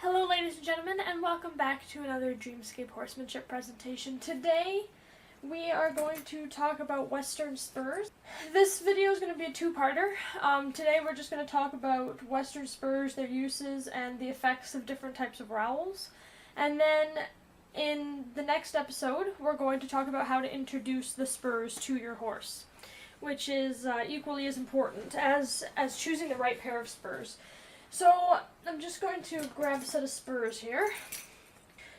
Hello ladies and gentlemen, and welcome back to another Dreamscape Horsemanship presentation. Today we are going to talk about Western spurs. This video is going to be a two-parter. Today we're just going to talk about Western spurs, their uses, and the effects of different types of rowels. And then in the next episode we're going to talk about how to introduce the spurs to your horse, which is equally as important as choosing the right pair of spurs. So I'm just going to grab a set of spurs here.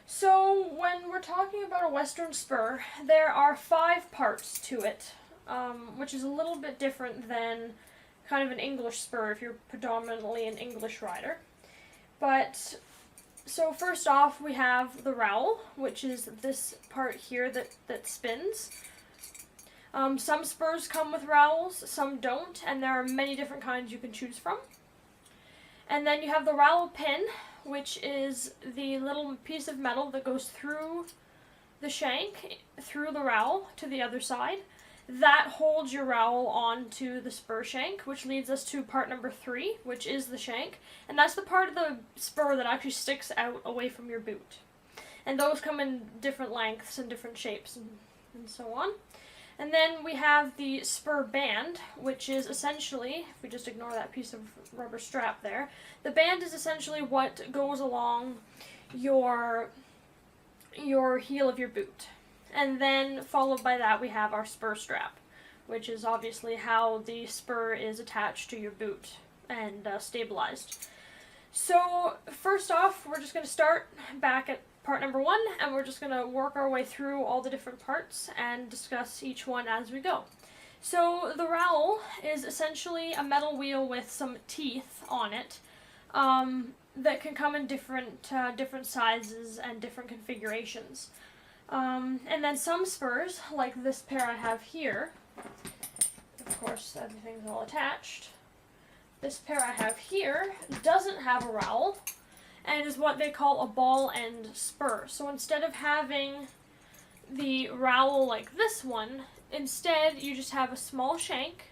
So when we're talking about a Western spur, there are 5 parts to it, which is a little bit different than kind of an English spur if you're predominantly an English rider. But so first off, we have the rowel, which is this part here that spins. Some spurs come with rowels, some don't, and there are many different kinds you can choose from. And then you have the rattle pin, which is the little piece of metal that goes through the shank, through the rowel to the other side. That holds your rowel onto the spur shank, which leads us to part number 3, which is the shank. And that's the part of the spur that actually sticks out away from your boot. And those come in different lengths and different shapes and so on. And then we have the spur band, which is essentially, if we just ignore that piece of rubber strap there, the band is essentially what goes along your heel of your boot. And then followed by that we have our spur strap, which is obviously how the spur is attached to your boot and stabilized. So first off, we're just going to start back at part number 1, and we're just going to work our way through all the different parts and discuss each one as we go. So the rowel is essentially a metal wheel with some teeth on it that can come in different sizes and different configurations. And then some spurs, like this pair I have here, of course everything's all attached. This pair I have here doesn't have a rowel, and is what they call a ball end spur. So instead of having the rowel like this one, instead you just have a small shank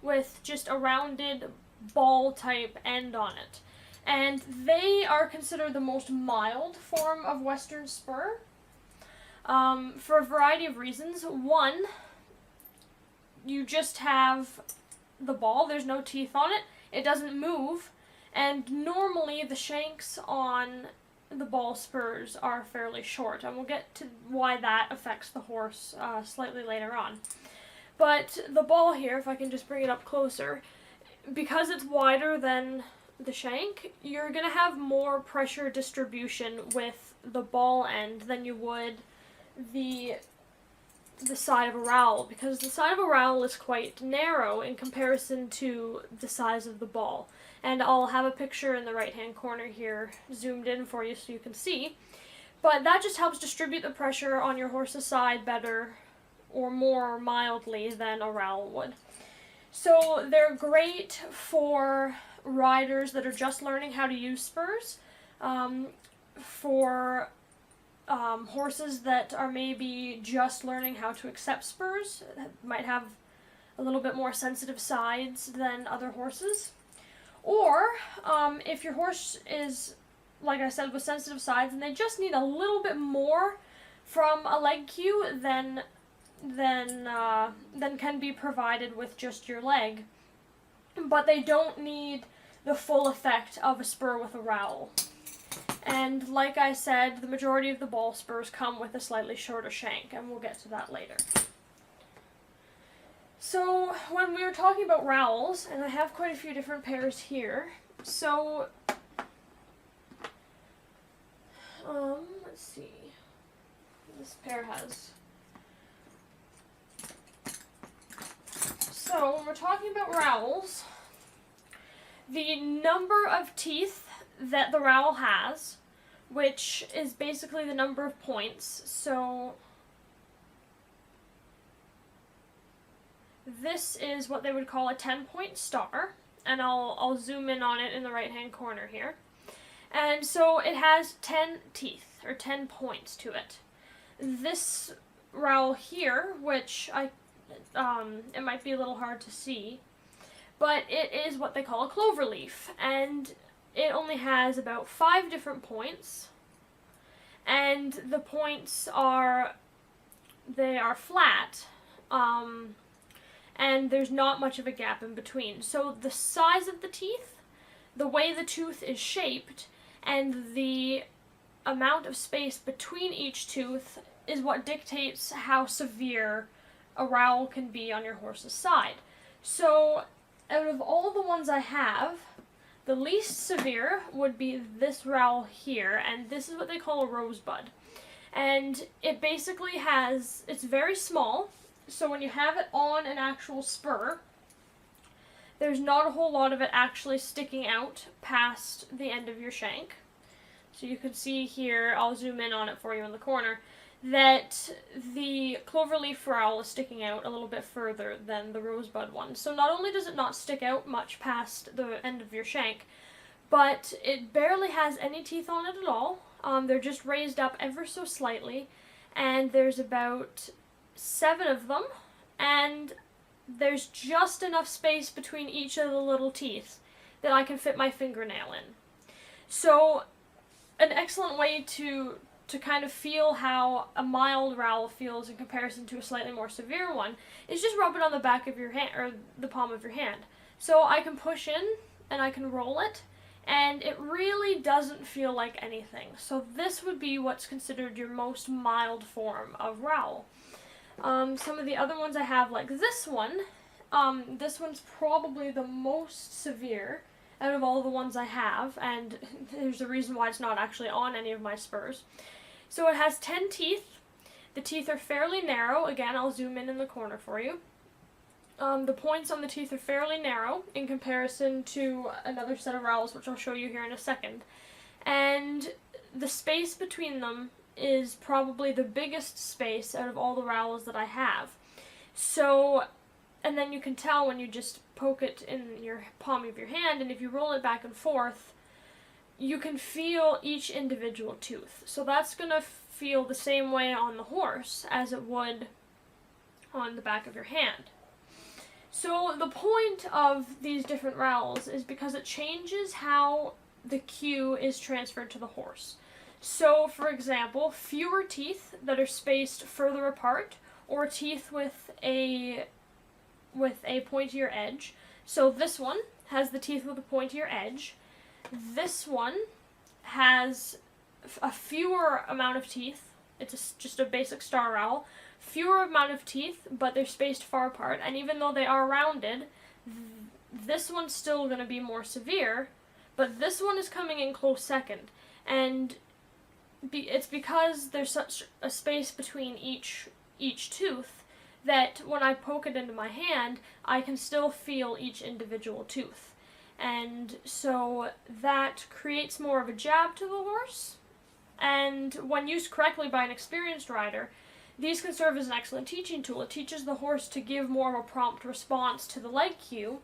with just a rounded ball type end on it. And they are considered the most mild form of Western spur for a variety of reasons. One, you just have the ball, there's no teeth on it, it doesn't move. And normally the shanks on the ball spurs are fairly short, and we'll get to why that affects the horse slightly later on. But the ball here, if I can just bring it up closer, because it's wider than the shank, you're going to have more pressure distribution with the ball end than you would the side of a rowel, because the side of a rowel is quite narrow in comparison to the size of the ball. And I'll have a picture in the right-hand corner here zoomed in for you so you can see. But that just helps distribute the pressure on your horse's side better or more mildly than a rowel would. So they're great for riders that are just learning how to use spurs, for horses that are maybe just learning how to accept spurs, might have a little bit more sensitive sides than other horses. Or if your horse is, like I said, with sensitive sides and they just need a little bit more from a leg cue than can be provided with just your leg, but they don't need the full effect of a spur with a rowel. And like I said, the majority of the ball spurs come with a slightly shorter shank, and we'll get to that later. So when we were talking about rowels, and I have quite a few different pairs here, so let's see, this pair has, so when we're talking about rowels, the number of teeth that the rowel has, which is basically the number of points, so this is what they would call a 10-point star, and I'll zoom in on it in the right-hand corner here. And so it has 10 teeth, or 10 points to it. This rowel here, which it might be a little hard to see, but it is what they call a clover leaf. And it only has about 5 different points, and the points are flat, and there's not much of a gap in between. So the size of the teeth, the way the tooth is shaped, and the amount of space between each tooth is what dictates how severe a rowel can be on your horse's side. So out of all the ones I have, the least severe would be this rowel here, and this is what they call a rosebud. And it basically it's very small, so when you have it on an actual spur, there's not a whole lot of it actually sticking out past the end of your shank. So you can see here, I'll zoom in on it for you in the corner, that the cloverleaf rowel is sticking out a little bit further than the rosebud one. So not only does it not stick out much past the end of your shank, but it barely has any teeth on it at all. They're just raised up ever so slightly, and there's about 7 of them, and there's just enough space between each of the little teeth that I can fit my fingernail in. So an excellent way to kind of feel how a mild rowel feels in comparison to a slightly more severe one is just rub it on the back of your hand, or the palm of your hand. So I can push in and I can roll it, and it really doesn't feel like anything. So this would be what's considered your most mild form of rowel. Some of the other ones I have, like this one's probably the most severe out of all the ones I have, and there's a reason why it's not actually on any of my spurs. So it has 10 teeth. The teeth are fairly narrow. Again, I'll zoom in the corner for you. The points on the teeth are fairly narrow in comparison to another set of rowels, which I'll show you here in a second. And the space between them is probably the biggest space out of all the rowels that I have. So, and then you can tell when you just poke it in your palm of your hand, and if you roll it back and forth, you can feel each individual tooth. So that's going to feel the same way on the horse as it would on the back of your hand. So the point of these different rowels is because it changes how the cue is transferred to the horse. So, for example, fewer teeth that are spaced further apart, or teeth with a pointier edge. So this one has the teeth with a pointier edge. This one has a fewer amount of teeth. It's just a basic star rowel. Fewer amount of teeth, but they're spaced far apart. And even though they are rounded, this one's still going to be more severe, but this one is coming in close second. And it's because there's such a space between each tooth that when I poke it into my hand, I can still feel each individual tooth. And so that creates more of a jab to the horse. And when used correctly by an experienced rider, these can serve as an excellent teaching tool. It teaches the horse to give more of a prompt response to the leg cue.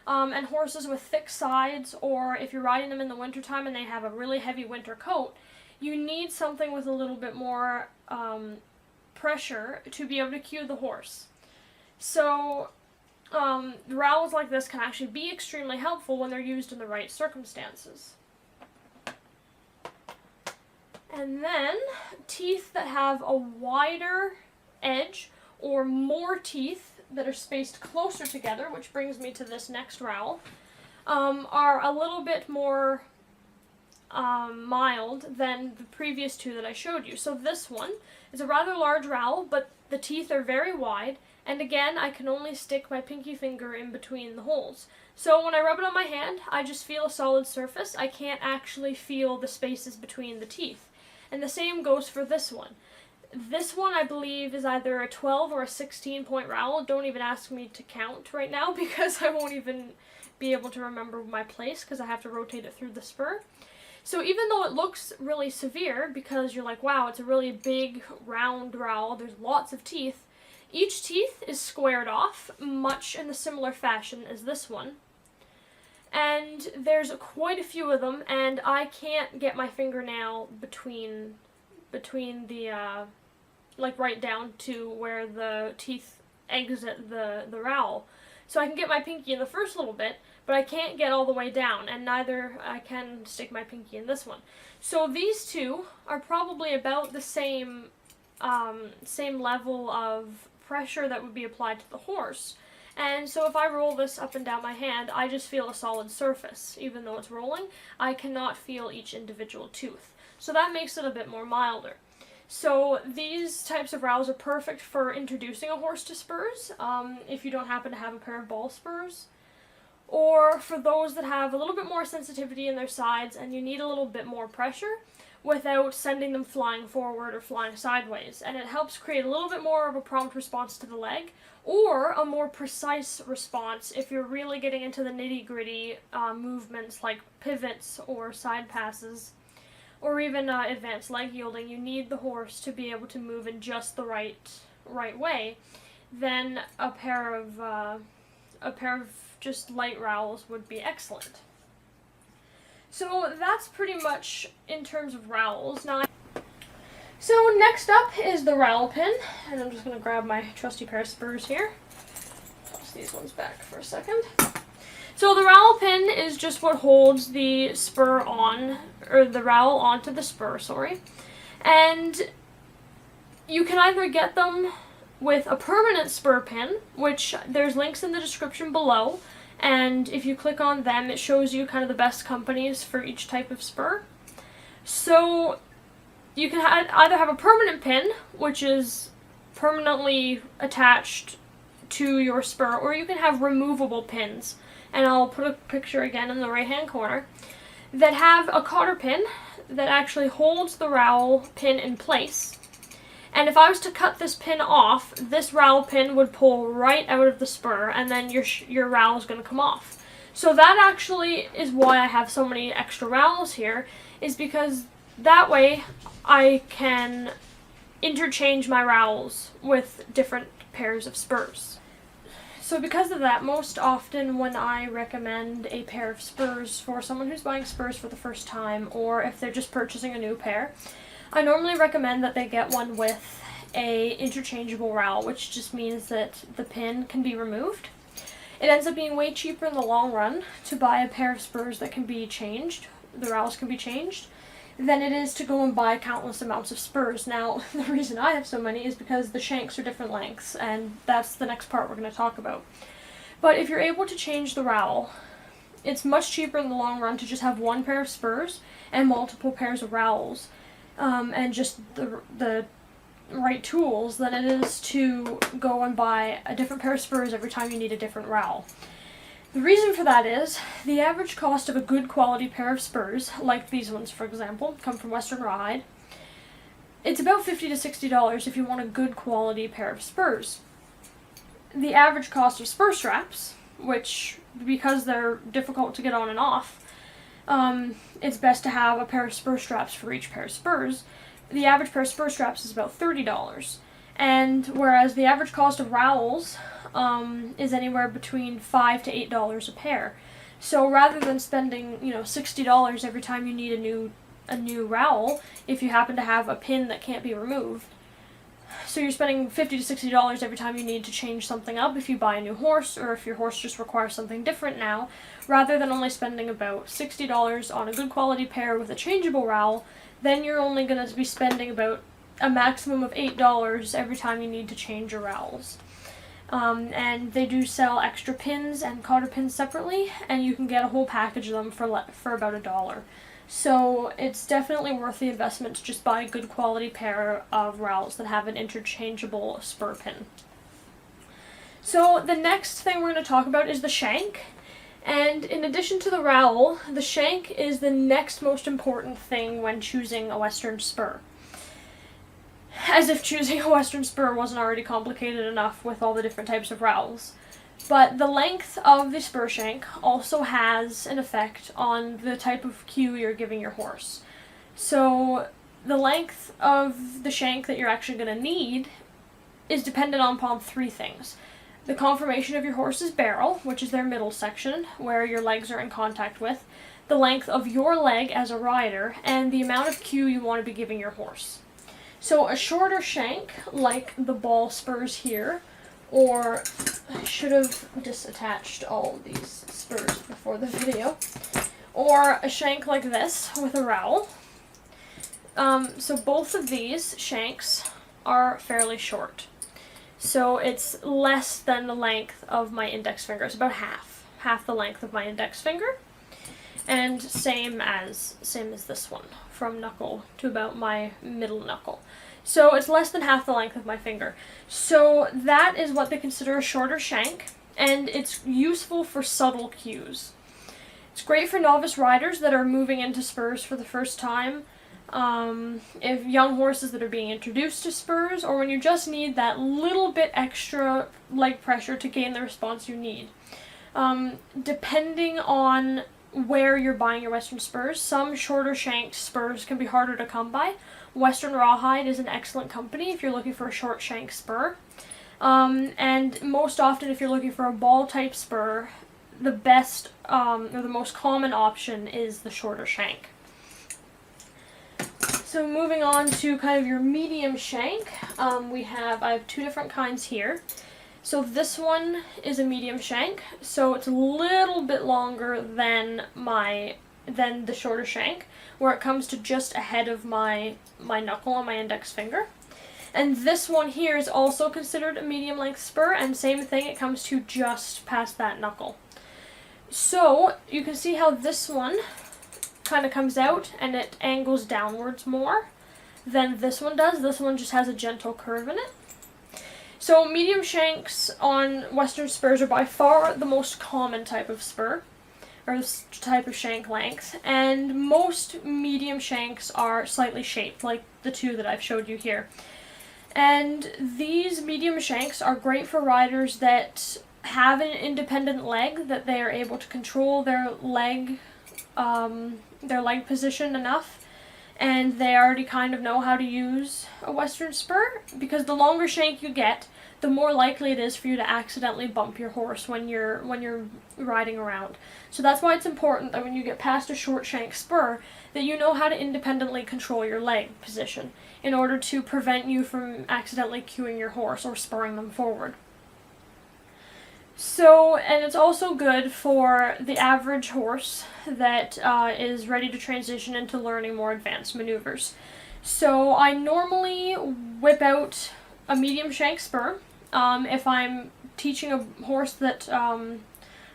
And horses with thick sides, or if you're riding them in the wintertime and they have a really heavy winter coat, you need something with a little bit more pressure to be able to cue the horse. So rowels like this can actually be extremely helpful when they're used in the right circumstances. And then teeth that have a wider edge, or more teeth that are spaced closer together, which brings me to this next rowel, are a little bit more mild than the previous two that I showed you. So this one is a rather large rowel, but the teeth are very wide, and again, I can only stick my pinky finger in between the holes. So when I rub it on my hand, I just feel a solid surface. I can't actually feel the spaces between the teeth. And the same goes for this one. This one, I believe, is either a 12 or a 16 point rowel. Don't even ask me to count right now because I won't even be able to remember my place because I have to rotate it through the spur. So even though it looks really severe, because you're like, wow, it's a really big, round rowel, there's lots of teeth, each teeth is squared off, much in the similar fashion as this one. And there's quite a few of them, and I can't get my fingernail between the, like right down to where the teeth exit the rowel. So I can get my pinky in the first little bit, but I can't get all the way down, and neither I can stick my pinky in this one. So these two are probably about the same level of pressure that would be applied to the horse. And so if I roll this up and down my hand, I just feel a solid surface. Even though it's rolling, I cannot feel each individual tooth. So that makes it a bit more milder. So these types of rowels are perfect for introducing a horse to spurs, if you don't happen to have a pair of ball spurs. Or for those that have a little bit more sensitivity in their sides and you need a little bit more pressure without sending them flying forward or flying sideways. And it helps create a little bit more of a prompt response to the leg, or a more precise response if you're really getting into the nitty-gritty movements like pivots or side passes, or even advanced leg yielding. You need the horse to be able to move in just the right way. Then a pair of just light rowels would be excellent. So that's pretty much in terms of rowels. So next up is the Rattle Pin, and I'm just going to grab my trusty pair of spurs here. Toss these ones back for a second. So the Rattle Pin is just what holds the spur on, or the rowel onto the spur, sorry. And you can either get them with a permanent spur pin, which there's links in the description below, and if you click on them, it shows you kind of the best companies for each type of spur. So you can either have a permanent pin, which is permanently attached to your spur, or you can have removable pins, and I'll put a picture again in the right hand corner, that have a cotter pin that actually holds the rowel pin in place. And if I was to cut this pin off, this rowel pin would pull right out of the spur, and then your rowel is going to come off. So that actually is why I have so many extra rowels here, is because that way I can interchange my rowels with different pairs of spurs. So because of that, most often when I recommend a pair of spurs for someone who's buying spurs for the first time, or if they're just purchasing a new pair, I normally recommend that they get one with a interchangeable rowel, which just means that the pin can be removed. It ends up being way cheaper in the long run to buy a pair of spurs that can be changed, the rowels can be changed, than it is to go and buy countless amounts of spurs. Now, the reason I have so many is because the shanks are different lengths, and that's the next part we're going to talk about. But if you're able to change the rowel, it's much cheaper in the long run to just have one pair of spurs and multiple pairs of rowels, and just the right tools, than it is to go and buy a different pair of spurs every time you need a different rowel. The reason for that is the average cost of a good quality pair of spurs, like these ones for example, come from Western Rawhide. It's about $50 to $60 if you want a good quality pair of spurs. The average cost of spur straps, which, because they're difficult to get on and off, it's best to have a pair of spur straps for each pair of spurs. The average pair of spur straps is about $30. And whereas the average cost of rowels is anywhere between $5 to $8 a pair. So rather than spending, $60 every time you need a new rowel, if you happen to have a pin that can't be removed, so you're spending $50 to $60 every time you need to change something up if you buy a new horse, or if your horse just requires something different now, rather than only spending about $60 on a good quality pair with a changeable rowel, then you're only going to be spending about a maximum of $8 every time you need to change your rowels. And they do sell extra pins and cotter pins separately, and you can get a whole package of them for about $1. So it's definitely worth the investment to just buy a good quality pair of rowels that have an interchangeable spur pin. So the next thing we're going to talk about is the shank. And in addition to the rowel, the shank is the next most important thing when choosing a Western spur. As if choosing a Western spur wasn't already complicated enough with all the different types of rowels. But the length of the spur shank also has an effect on the type of cue you're giving your horse. So the length of the shank that you're actually going to need is dependent upon three things. The conformation of your horse's barrel, which is their middle section, where your legs are in contact with, the length of your leg as a rider, and the amount of cue you want to be giving your horse. So a shorter shank, like the ball spurs here, or I should have disattached all of these spurs before the video. Or a shank like this with a rowel. So both of these shanks are fairly short. So it's less than the length of my index finger. It's about half the length of my index finger. And same as this one, from knuckle to about my middle knuckle. So it's less than half the length of my finger. So that is what they consider a shorter shank, and it's useful for subtle cues. It's great for novice riders that are moving into spurs for the first time, if young horses that are being introduced to spurs, or when you just need that little bit extra leg pressure to gain the response you need. Depending on where you're buying your Western spurs, some shorter shanked spurs can be harder to come by. Western Rawhide is an excellent company if you're looking for a short shank spur. And most often if you're looking for a ball type spur, the best or the most common option is the shorter shank. So moving on to kind of your medium shank, I have two different kinds here. So this one is a medium shank, so it's a little bit longer than the shorter shank, where it comes to just ahead of my knuckle on my index finger. And this one here is also considered a medium length spur, and same thing, it comes to just past that knuckle. So you can see how this one kind of comes out and it angles downwards more than this one does. This one just has a gentle curve in it. So medium shanks on Western spurs are by far the most common type of spur, or type of shank length, and most medium shanks are slightly shaped, like the two that I've showed you here. And these medium shanks are great for riders that have an independent leg, that they are able to control their leg position enough, and they already kind of know how to use a Western spur, because the longer shank you get, the more likely it is for you to accidentally bump your horse when you're riding around. So that's why it's important that when you get past a short shank spur, that you know how to independently control your leg position in order to prevent you from accidentally cueing your horse or spurring them forward. So, and it's also good for the average horse that is ready to transition into learning more advanced maneuvers. So I normally whip out a medium shank spur if I'm teaching a horse that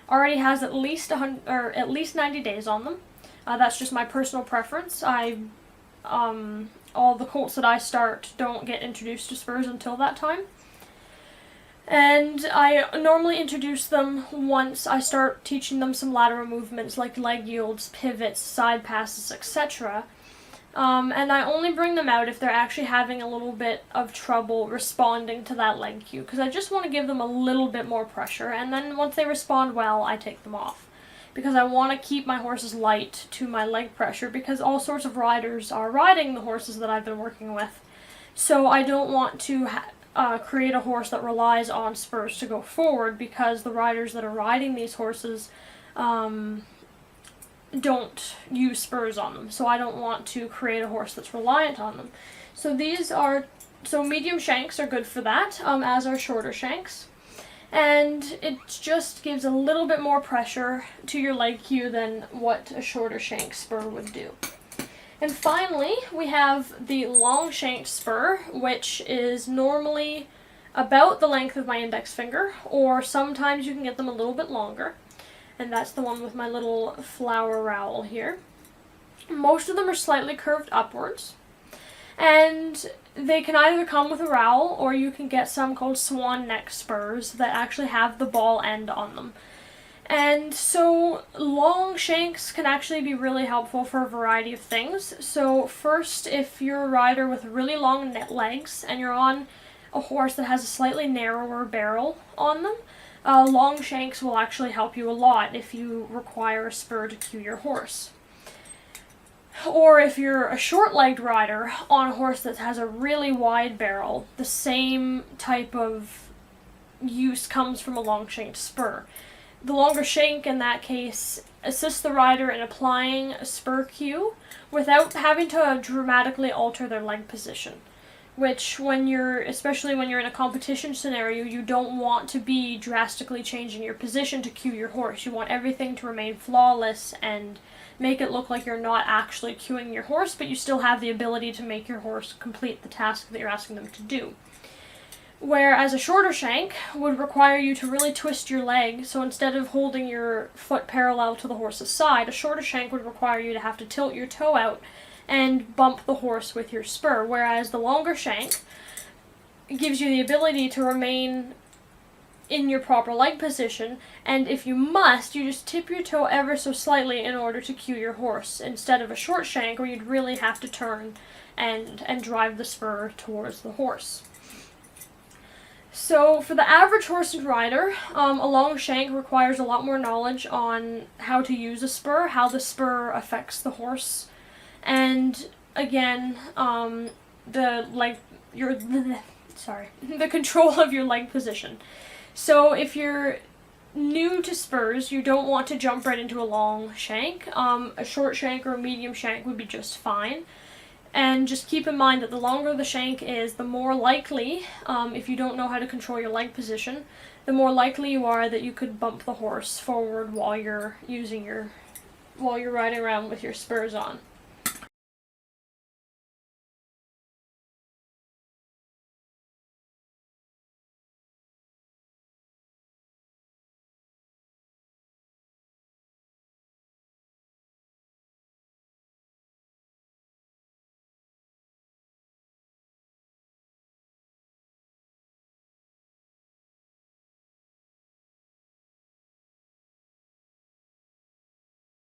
already has at least 90 days on them. That's just my personal preference. All the colts that I start don't get introduced to spurs until that time. And I normally introduce them once I start teaching them some lateral movements like leg yields, pivots, side passes, etc. And I only bring them out if they're actually having a little bit of trouble responding to that leg cue, because I just want to give them a little bit more pressure, and then once they respond well, I take them off. Because I want to keep my horses light to my leg pressure, because all sorts of riders are riding the horses that I've been working with. So I don't want to create a horse that relies on spurs to go forward, because the riders that are riding these horses don't use spurs on them. So I don't want to create a horse that's reliant on them. So medium shanks are good for that, as are shorter shanks. And it just gives a little bit more pressure to your leg cue than what a shorter shank spur would do. And finally, we have the long shanked spur, which is normally about the length of my index finger, or sometimes you can get them a little bit longer. And that's the one with my little flower rowel here. Most of them are slightly curved upwards, and they can either come with a rowel, or you can get some called swan neck spurs that actually have the ball end on them. And so long shanks can actually be really helpful for a variety of things. So first, if you're a rider with really long legs and you're on a horse that has a slightly narrower barrel on them, long shanks will actually help you a lot if you require a spur to cue your horse. Or if you're a short-legged rider on a horse that has a really wide barrel, the same type of use comes from a long shanked spur. The longer shank in that case assists the rider in applying a spur cue without having to dramatically alter their leg position. which especially when you're in a competition scenario, you don't want to be drastically changing your position to cue your horse. You want everything to remain flawless and make it look like you're not actually cueing your horse, but you still have the ability to make your horse complete the task that you're asking them to do. Whereas a shorter shank would require you to really twist your leg, so instead of holding your foot parallel to the horse's side, a shorter shank would require you to have to tilt your toe out and bump the horse with your spur, whereas the longer shank gives you the ability to remain in your proper leg position, and if you must, you just tip your toe ever so slightly in order to cue your horse, instead of a short shank where you'd really have to turn and drive the spur towards the horse. So for the average horse and rider, a long shank requires a lot more knowledge on how to use a spur, how the spur affects the horse, and again, the control of your leg position. So if you're new to spurs, you don't want to jump right into a long shank. A short shank or a medium shank would be just fine. And just keep in mind that the longer the shank is, the more likely, if you don't know how to control your leg position, the more likely you are that you could bump the horse forward while you're riding around with your spurs on.